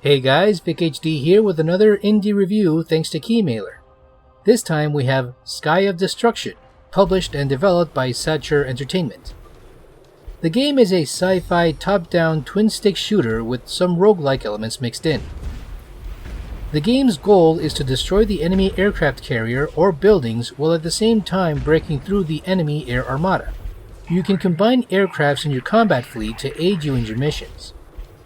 Hey guys, VicHD here with another indie review thanks to Keymailer. This time we have Sky of Destruction, published and developed by Sacher Entertainment. The game is a sci-fi top-down twin-stick shooter with some roguelike elements mixed in. The game's goal is to destroy the enemy aircraft carrier or buildings while at the same time breaking through the enemy air armada. You can combine aircrafts in your combat fleet to aid you in your missions.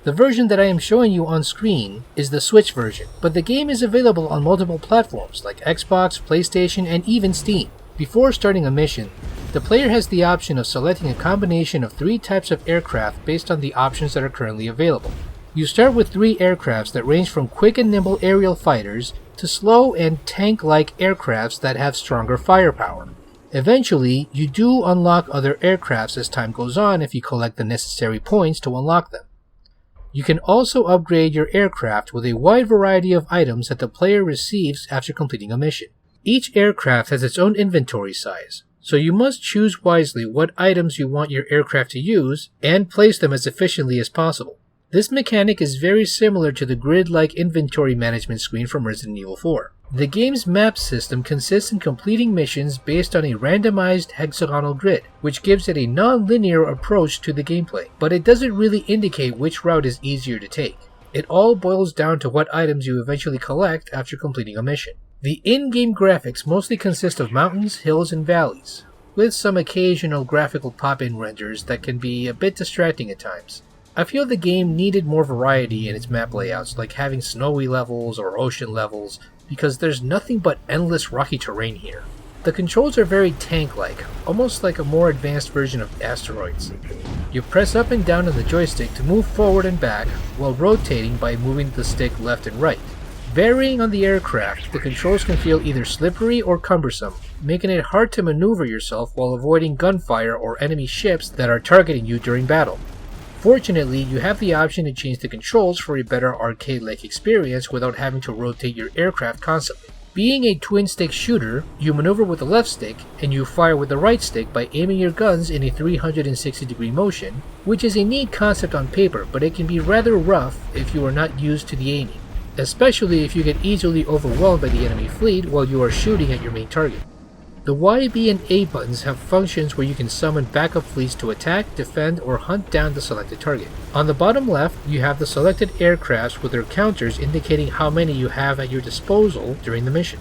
The version that I am showing you on screen is the Switch version, but the game is available on multiple platforms like Xbox, PlayStation, and even Steam. Before starting a mission, the player has the option of selecting a combination of 3 types of aircraft based on the options that are currently available. You start with 3 aircrafts that range from quick and nimble aerial fighters to slow and tank-like aircrafts that have stronger firepower. Eventually, you do unlock other aircrafts as time goes on if you collect the necessary points to unlock them. You can also upgrade your aircraft with a wide variety of items that the player receives after completing a mission. Each aircraft has its own inventory size, so you must choose wisely what items you want your aircraft to use and place them as efficiently as possible. This mechanic is very similar to the grid-like inventory management screen from Resident Evil 4. The game's map system consists in completing missions based on a randomized hexagonal grid, which gives it a non-linear approach to the gameplay, but it doesn't really indicate which route is easier to take. It all boils down to what items you eventually collect after completing a mission. The in-game graphics mostly consist of mountains, hills, and valleys, with some occasional graphical pop-in renders that can be a bit distracting at times. I feel the game needed more variety in its map layouts, like having snowy levels or ocean levels, because there's nothing but endless rocky terrain here. The controls are very tank-like, almost like a more advanced version of Asteroids. You press up and down on the joystick to move forward and back, while rotating by moving the stick left and right. Varying on the aircraft, the controls can feel either slippery or cumbersome, making it hard to maneuver yourself while avoiding gunfire or enemy ships that are targeting you during battle. Fortunately, you have the option to change the controls for a better arcade-like experience without having to rotate your aircraft constantly. Being a twin-stick shooter, you maneuver with the left stick and you fire with the right stick by aiming your guns in a 360-degree motion, which is a neat concept on paper, but it can be rather rough if you are not used to the aiming, especially if you get easily overwhelmed by the enemy fleet while you are shooting at your main target. The Y, B, and A buttons have functions where you can summon backup fleets to attack, defend, or hunt down the selected target. On the bottom left, you have the selected aircrafts with their counters indicating how many you have at your disposal during the mission.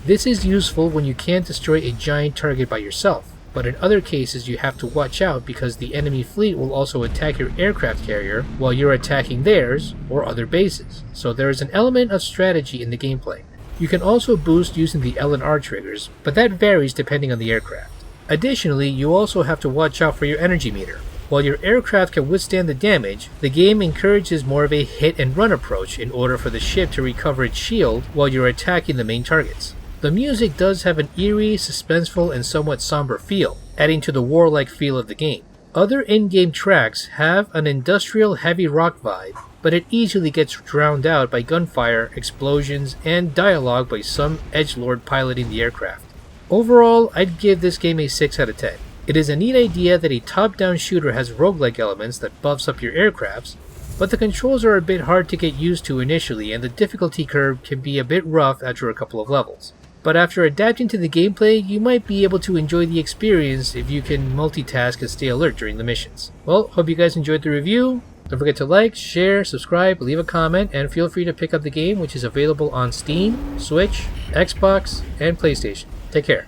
This is useful when you can't destroy a giant target by yourself, but in other cases you have to watch out because the enemy fleet will also attack your aircraft carrier while you're attacking theirs or other bases, so there is an element of strategy in the gameplay. You can also boost using the L and R triggers, but that varies depending on the aircraft. Additionally, you also have to watch out for your energy meter. While your aircraft can withstand the damage, the game encourages more of a hit and run approach in order for the ship to recover its shield while you're attacking the main targets. The music does have an eerie, suspenseful, and somewhat somber feel, adding to the warlike feel of the game. Other in-game tracks have an industrial heavy rock vibe, but it easily gets drowned out by gunfire, explosions, and dialogue by some edgelord piloting the aircraft. Overall, I'd give this game a 6 out of 10. It is a neat idea that a top-down shooter has roguelike elements that buffs up your aircrafts, but the controls are a bit hard to get used to initially and the difficulty curve can be a bit rough after a couple of levels. But after adapting to the gameplay, you might be able to enjoy the experience if you can multitask and stay alert during the missions. Well, hope you guys enjoyed the review. Don't forget to like, share, subscribe, leave a comment, and feel free to pick up the game, which is available on Steam, Switch, Xbox, and PlayStation. Take care.